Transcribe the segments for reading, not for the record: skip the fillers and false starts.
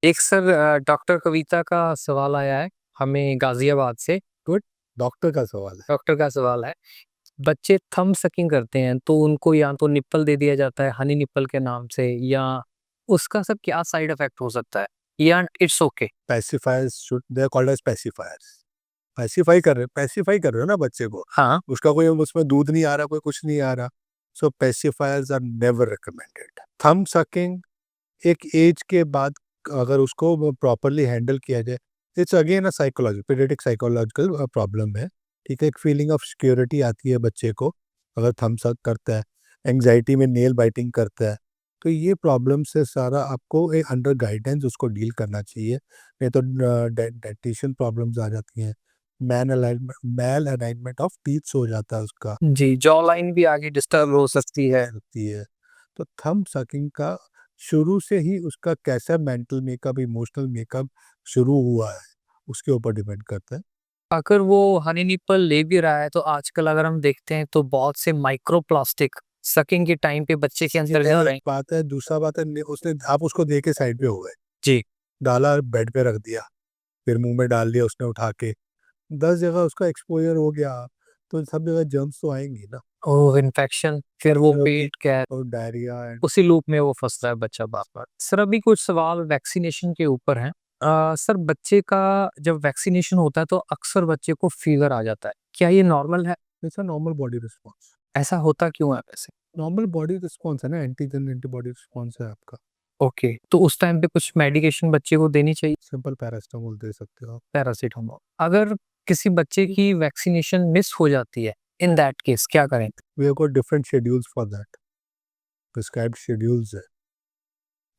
एक sir doctor कविता का सवाल आया है हमें गाजियाबाद से। गुड। डॉक्टर का सवाल है। डॉक्टर का सवाल है, बच्चे थंब सकिंग करते हैं तो उनको या तो निप्पल दे दिया जाता है हनी निप्पल के नाम से, या उसका सब क्या साइड इफेक्ट हो सकता है, या it's okay. Pacifiers should they are called as pacifiers. Pacify कर रहे हो ना बच्चे को। हाँ। उसका कोई उसमें दूध नहीं आ रहा, कोई कुछ नहीं आ रहा। So pacifiers are never recommended. Thumb sucking एक एज के बाद अगर उसको प्रॉपरली हैंडल किया जाए, it's again a paediatric psychological problem है। ठीक है, एक फीलिंग ऑफ सिक्योरिटी आती है बच्चे को अगर थंब सक करता है, एंग्जाइटी में नेल बाइटिंग करता है। तो ये प्रॉब्लम से सारा आपको एक अंडर गाइडेंस उसको डील करना चाहिए, नहीं तो डेंटिशन प्रॉब्लम्स आ जाती हैं। मैल अलाइनमेंट ऑफ टीथ्स हो जाता है उसका। जी, जॉ लाइन भी आगे डिस्टर्ब हो सकती है। होती है। तो थंब सकिंग का शुरू से ही उसका कैसा मेंटल मेकअप, इमोशनल मेकअप शुरू हुआ है, उसके ऊपर डिपेंड करता है। अगर वो हनी निप्पल ले भी रहा है तो आजकल अगर हम देखते हैं तो बहुत से माइक्रो प्लास्टिक सकिंग के टाइम पे बच्चे के अंदर जा रहे हैं। बात है, दूसरा बात है, उसने आप उसको दे के साइड पे हो गए, जी। डाला बेड पे रख दिया, फिर मुंह में डाल लिया उसने उठा के, 10 जगह उसका एक्सपोजर हो गया, तो सब जगह जर्म्स तो आएंगी ना। ओह, इन्फेक्शन, फिर वो फिर पेट क्या, और डायरिया एंड उसी लूप में वो फंस रहा है बच्चा बार बार। सर अभी कुछ सवाल वैक्सीनेशन के ऊपर हैं। सर बच्चे का जब वैक्सीनेशन होता है तो अक्सर बच्चे को फीवर आ जाता है, क्या ये नॉर्मल है? It's a normal body response. ऐसा होता क्यों है वैसे? नॉर्मल बॉडी रिस्पॉन्स है ना, एंटीजन एंटीबॉडी रिस्पॉन्स है आपका। ओके, तो उस टाइम पे कुछ मेडिकेशन बच्चे को देनी चाहिए? सिंपल पैरास्टामोल दे सकते हो आप। पैरासीटामोल। अगर किसी बच्चे की वैक्सीनेशन मिस हो जाती है, इन दैट केस क्या करें? We have got different schedules for that, prescribed schedules है।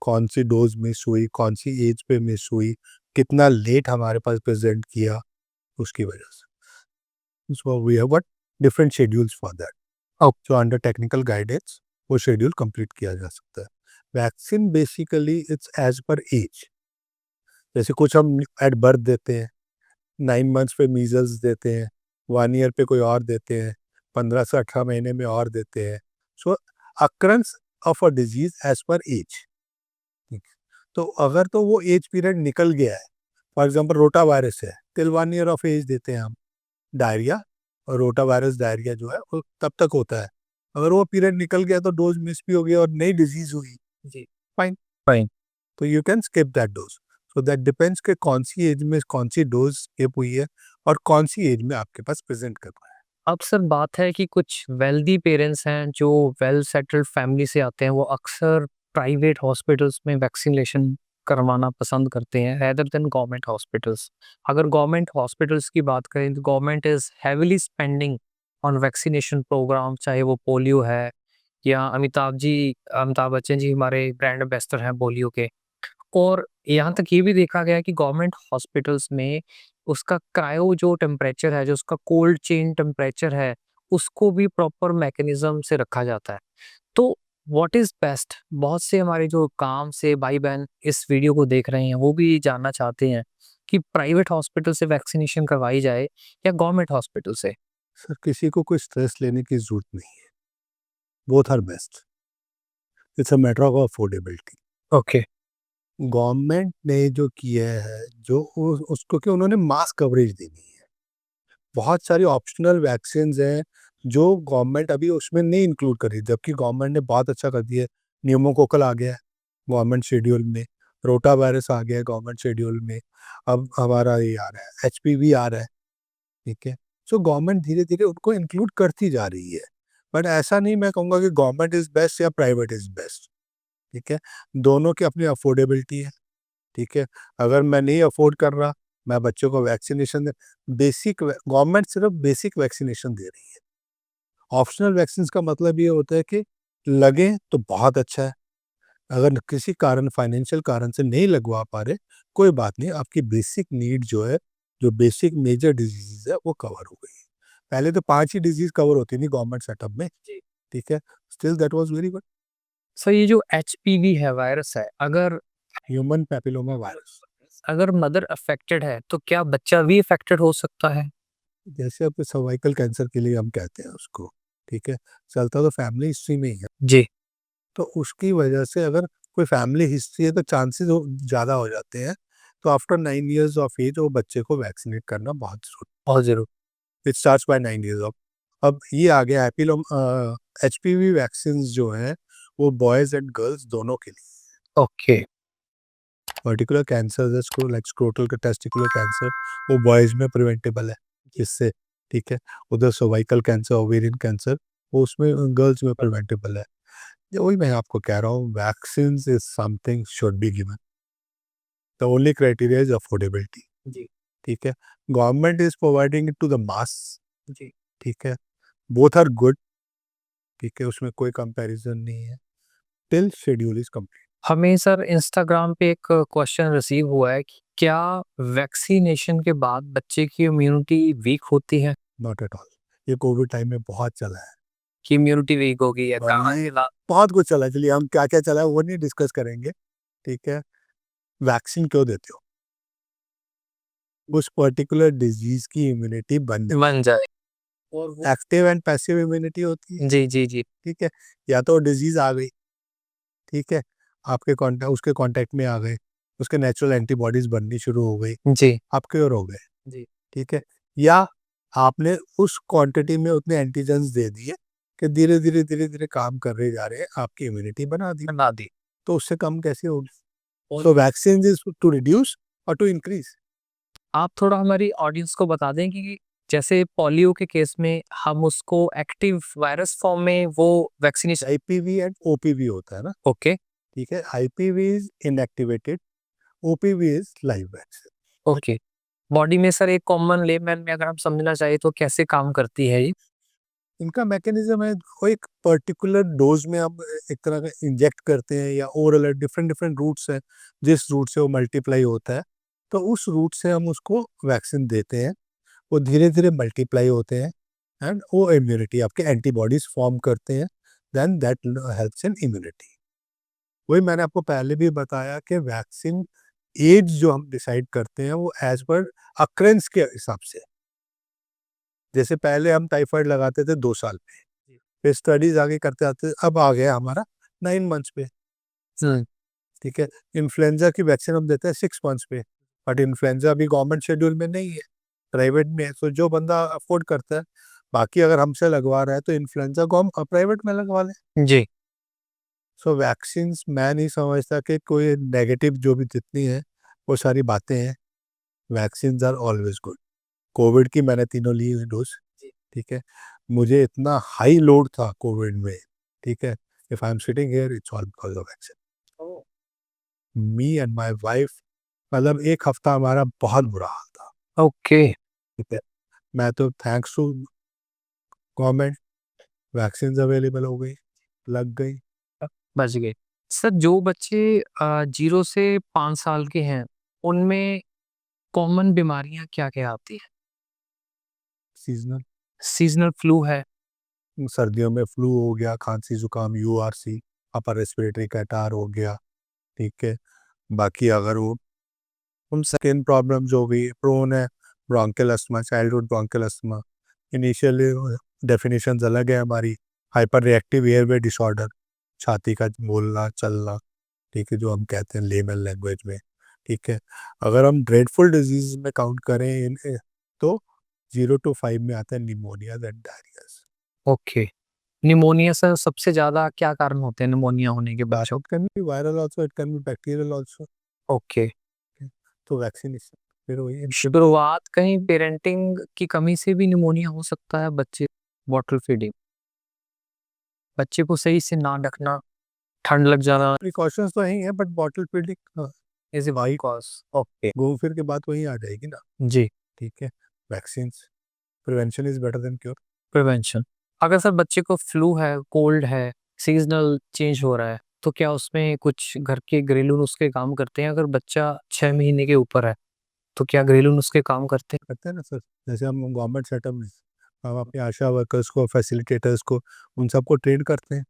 कौन सी डोज मिस हुई, कौन सी एज पे मिस हुई, कितना लेट हमारे पास प्रेजेंट किया, उसकी वजह से। So we have got different schedules for that. Okay. So under technical guidance वो शेड्यूल कंप्लीट किया जा सकता है। वैक्सीन बेसिकली इट्स एज पर एज। जैसे कुछ हम एट बर्थ देते हैं, 9 मंथ्स पे मीजल्स देते हैं, 1 ईयर पे कोई और देते हैं, 15 से 18 महीने में और देते हैं। So occurs of a disease age पर एज। तो अगर तो वो एज पीरियड निकल गया है, फॉर एग्जाम्पल रोटा वायरस है, टिल 1 ईयर ऑफ एज देते हैं हम। डायरिया और रोटा वायरस डायरिया जो है वो तब तक होता है। अगर वो पीरियड निकल गया तो डोज मिस भी हो गया और नई डिजीज हुई, जी। Fine, fine. तो you can skip that dose. So that depends कि कौन सी एज में कौन सी डोज स्किप हुई है और कौन सी एज में आपके पास प्रेजेंट कर रहा है। अब सर बात है कि कुछ वेल्दी पेरेंट्स हैं जो वेल सेटल्ड फैमिली से आते हैं, वो अक्सर प्राइवेट हॉस्पिटल्स में वैक्सीनेशन करवाना पसंद करते हैं रेदर देन गवर्नमेंट हॉस्पिटल्स। अगर गवर्नमेंट हॉस्पिटल्स की बात करें तो government is heavily spending on vaccination program, चाहे वो पोलियो है या अमिताभ बच्चन जी हमारे ब्रांड एम्बेसडर हैं पोलियो के। और यहाँ तक ये भी देखा गया है कि गवर्नमेंट हॉस्पिटल्स में उसका क्रायो जो टेम्परेचर है, जो उसका कोल्ड चेन टेम्परेचर है, उसको भी प्रॉपर मैकेनिज्म से रखा जाता है। तो व्हाट इज बेस्ट? बहुत से हमारे जो काम से भाई बहन इस वीडियो को देख रहे हैं वो भी जानना चाहते हैं कि प्राइवेट हॉस्पिटल से वैक्सीनेशन करवाई जाए या गवर्नमेंट हॉस्पिटल से। सर किसी को कोई स्ट्रेस लेने की जरूरत नहीं है, both are best. It's a matter of affordability. Okay. Government ने जो किया है, जो उसको कि उन्होंने मास कवरेज देनी है। बहुत सारी ऑप्शनल वैक्सीन हैं जो गवर्नमेंट अभी उसमें नहीं इंक्लूड करी, जबकि गवर्नमेंट ने बहुत अच्छा कर दिया है। न्यूमोकोकल आ गया है गवर्नमेंट शेड्यूल में, रोटा वायरस आ गया है गवर्नमेंट शेड्यूल में, अब हमारा ये आ रहा है, एचपीवी आ रहा है। ठीक है, सो गवर्नमेंट धीरे धीरे उनको इंक्लूड करती जा रही है। बट ऐसा नहीं मैं कहूँगा कि गवर्नमेंट इज बेस्ट या प्राइवेट इज बेस्ट। ठीक है, दोनों की अपनी अफोर्डेबिलिटी है। ठीक है, अगर मैं नहीं अफोर्ड कर रहा, मैं बच्चों को वैक्सीनेशन दे, बेसिक गवर्नमेंट सिर्फ बेसिक वैक्सीनेशन दे रही है। ऑप्शनल वैक्सीन का मतलब ये होता है कि लगे तो बहुत अच्छा है, अगर किसी कारण फाइनेंशियल कारण से नहीं लगवा पा रहे, कोई बात नहीं, आपकी बेसिक नीड जो है, जो बेसिक मेजर डिजीज है वो कवर हो गई है। पहले तो 5 ही डिजीज कवर होती थी गवर्नमेंट सेटअप में। जी। ठीक है, still that was very good. Sir ये जो एचपीवी है वायरस है, अगर ह्यूमन पैपिलोमा वायरस। अगर मदर अफेक्टेड है तो क्या बच्चा भी अफेक्टेड हो सकता है? जैसे अब सर्वाइकल कैंसर के लिए हम कहते हैं उसको, ठीक है, चलता तो फैमिली हिस्ट्री में ही है। जी। तो उसकी वजह से अगर कोई फैमिली हिस्ट्री है तो चांसेस ज़्यादा हो जाते हैं। तो आफ्टर 9 इयर्स ऑफ एज वो बच्चे को वैक्सीनेट करना बहुत ज़रूरी। It starts by 9 years of. अब ये आ गया एचपीवी वैक्सीन्स जो हैं वो बॉयज़ एंड गर्ल्स दोनों के लिए। Okay. Particular cancer like scrotal का टेस्टिकुलर कैंसर वो बॉयज़ में प्रिवेंटेबल है इससे, ठीक है। उधर सर्वाइकल कैंसर, ओवेरियन कैंसर वो उसमें गर्ल्स में प्रिवेंटेबल है। ये वही मैं आपको कह रहा हूँ, vaccines is something should be given. The only criteria is affordability. जी। ठीक है, government is providing it to the mass. जी। ठीक है, बोथ आर गुड। ठीक है, उसमें कोई कंपैरिजन नहीं है टिल शेड्यूल इज कंप्लीट। हमें सर इंस्टाग्राम पे एक क्वेश्चन रिसीव हुआ है कि क्या वैक्सीनेशन के बाद बच्चे की इम्यूनिटी वीक होती है? Not at all. ये कोविड टाइम में बहुत चला है, कि इम्यूनिटी वीक होगी या कहाँ नहीं, इला- बहुत कुछ चला है। चलिए हम क्या क्या चला है वो नहीं डिस्कस करेंगे। ठीक है, वैक्सीन क्यों देते हो? उस पर्टिकुलर डिजीज की इम्यूनिटी बन बन जाए। और वो एक्टिव एंड पैसिव इम्यूनिटी होती है। जी जी जी। ठीक है, या तो डिजीज आ गई, ठीक है, आपके कॉन्टेक्ट उसके कांटेक्ट में आ गए, उसके नेचुरल एंटीबॉडीज बननी शुरू हो गई, जी आप क्योर हो गए। जी। ठीक है, या आपने उस क्वांटिटी में उतने एंटीजेंस दे दिए कि धीरे धीरे धीरे धीरे काम कर रहे जा रहे हैं, आपकी इम्यूनिटी बना दी। बना दी। तो उससे कम कैसे होगी? और सो वैक्सीन इज टू रिड्यूस और टू इंक्रीज। आप थोड़ा हमारी ऑडियंस को बता दें कि जैसे पोलियो के केस में हम उसको एक्टिव वायरस फॉर्म में वो वैक्सीनेशन। आईपीवी एंड ओपीवी होता है ना। ओके। ठीक है, IPv is inactivated, OPV is live vaccine. Okay. Body में सर एक कॉमन लेमैन में अगर हम समझना चाहिए तो कैसे काम करती है ये? इनका मैकेनिज्म है, वो एक पर्टिकुलर डोज में हम एक तरह का इंजेक्ट करते हैं या ओरल, डिफरेंट डिफरेंट रूट्स हैं जिस रूट से वो मल्टीप्लाई होता है, तो उस रूट से हम उसको वैक्सीन देते हैं। वो धीरे धीरे मल्टीप्लाई होते हैं एंड वो इम्यूनिटी आपके एंटीबॉडीज फॉर्म करते हैं, then that helps in immunity. वही मैंने आपको पहले भी बताया कि वैक्सीन एज जो हम डिसाइड करते हैं वो एज पर अक्रेंस के हिसाब से। जैसे पहले हम टाइफाइड लगाते थे 2 साल पे, फिर स्टडीज आगे करते आते अब आ गया हमारा 9 मंथ्स पे। हम्म। ठीक है, इन्फ्लुएंजा की वैक्सीन हम देते हैं 6 मंथ्स पे, बट इन्फ्लुएंजा अभी गवर्नमेंट शेड्यूल में नहीं है, प्राइवेट में है। तो जो बंदा अफोर्ड करता है, बाकी अगर हमसे लगवा रहा है तो इन्फ्लुएंजा को हम प्राइवेट में लगवा लें। जी। सो वैक्सीन मैं नहीं समझता कि कोई नेगेटिव जो भी जितनी है वो सारी बातें हैं। Vaccine are always good. Covid की मैंने तीनों ली हुई डोज। ठीक है, मुझे इतना हाई लोड था कोविड में। ठीक है, if I am sitting here it's all because of vaccine. Me and my wife, मतलब एक हफ्ता हमारा बहुत बुरा हाल था। ओके। ठीक है, मैं तो thanks to government vaccine available हो गई, लग गई। बच गए। सर जो बच्चे 0 से 5 साल के हैं उनमें कॉमन बीमारियां क्या क्या आती हैं? सीजनल, सीजनल फ्लू है। सर्दियों में फ्लू हो गया, खांसी जुकाम, यूआरसी, अपर रेस्पिरेटरी कैटार हो गया। ठीक है, बाकी अगर वो उन स्किन प्रॉब्लम जो भी प्रोन है, bronchial asthma, childhood bronchial asthma, initially definitions अलग है हमारी। हाइपर रिएक्टिव एयरवे डिसऑर्डर, छाती का बोलना चलना, ठीक है, जो हम कहते हैं लेमन लैंग्वेज में। ठीक है, अगर हम ड्रेडफुल डिजीज में काउंट करें तो 0 to 5 में आता है pneumonia and diarrhoeas. Okay. Pneumonia sir सबसे ज्यादा क्या कारण होते हैं निमोनिया होने के बाद? It can be viral also, it can be bacterial also. Okay. तो वैक्सीनेशन फिर वही शुरुआत कहीं पेरेंटिंग की कमी से भी निमोनिया हो सकता है बच्चे। बॉटल फीडिंग, बच्चे को सही से ना रखना, ठंड लग जाना प्रिकॉशंस तो यही है, but bottle feeding is a भाई कॉज। ओके। घूम फिर के बात वही आ जाएगी ना। जी। ठीक है, vaccine prevention is better than cure. Prevention. अगर सर बच्चे को फ्लू है, कोल्ड है, सीजनल चेंज हो रहा है, तो क्या उसमें कुछ घर के घरेलू नुस्खे काम करते हैं? अगर बच्चा 6 महीने के ऊपर है तो क्या घरेलू नुस्खे काम करते करते हैं ना सर, जैसे हम गवर्नमेंट सेटअप में हम अपने आशा वर्कर्स को, फैसिलिटेटर्स को, उन सबको ट्रेन करते हैं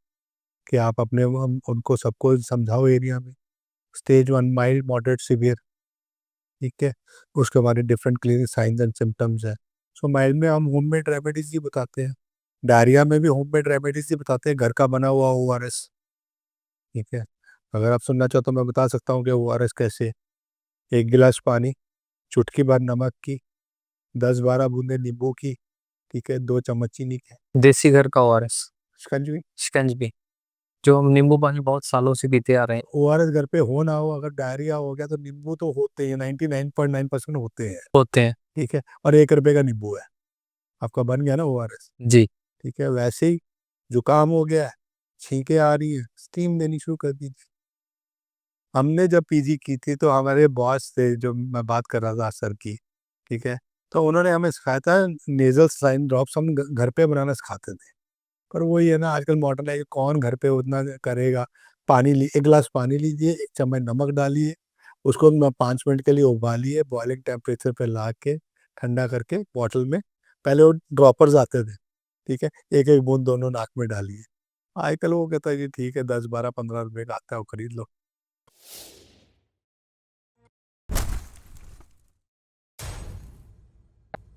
कि आप अपने उनको सबको समझाओ एरिया में, स्टेज 1 माइल्ड मॉडरेट सीवियर। ठीक है, उसके हमारे different clinic science and symptoms हैं। सो माइल्ड में हम होममेड रेमेडीज ही बताते हैं, डायरिया में भी होममेड रेमेडीज ही बताते हैं, घर का बना हुआ ओआरएस। ठीक है, अगर आप सुनना चाहो तो मैं बता सकता हूँ कि ओआरएस कैसे। 1 गिलास पानी, चुटकी भर नमक की, 10-12 बूंदे नींबू की, ठीक है, 2 चम्मच चीनी के, देसी घर का ओआरएस, शिकंजी। शिकंजबी, जो हम नींबू पानी बहुत सालों से पीते आ रहे हैं। ओआरएस घर पे हो ना हो, अगर डायरिया हो गया तो नींबू तो होते हैं, 99.9% होते हैं, होते हैं। ठीक है, और 1 रुपए का नींबू है, आपका बन गया ना ओआरएस। जी। ठीक है, वैसे ही जुकाम हो गया है, छींके आ रही है, स्टीम देनी शुरू कर दीजिए। हमने जब पीजी की थी तो हमारे बॉस थे, जो मैं बात कर रहा था सर की, ठीक है, तो उन्होंने हमें सिखाया था नेजल सलाइन ड्रॉप्स हम घर पे बनाना सिखाते थे। पर वही है ना, आजकल मॉडर्न है, कौन घर पे उतना करेगा। पानी ली 1 गिलास पानी लीजिए, 1 चम्मच नमक डालिए, उसको 5 मिनट के लिए उबालिए, बॉइलिंग टेम्परेचर पे ला के ठंडा करके बॉटल में, पहले वो ड्रॉपर्स आते थे, ठीक है, एक एक बूंद दोनों नाक में डालिए। आजकल वो कहता है जी ठीक है, 10-12-15 रुपए का आता है, वो खरीद लो।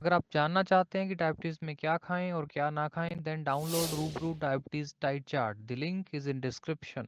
अगर आप जानना चाहते हैं कि डायबिटीज़ में क्या खाएं और क्या ना खाएं, देन डाउनलोड रूबरू diabetes diet chart. The link is in description.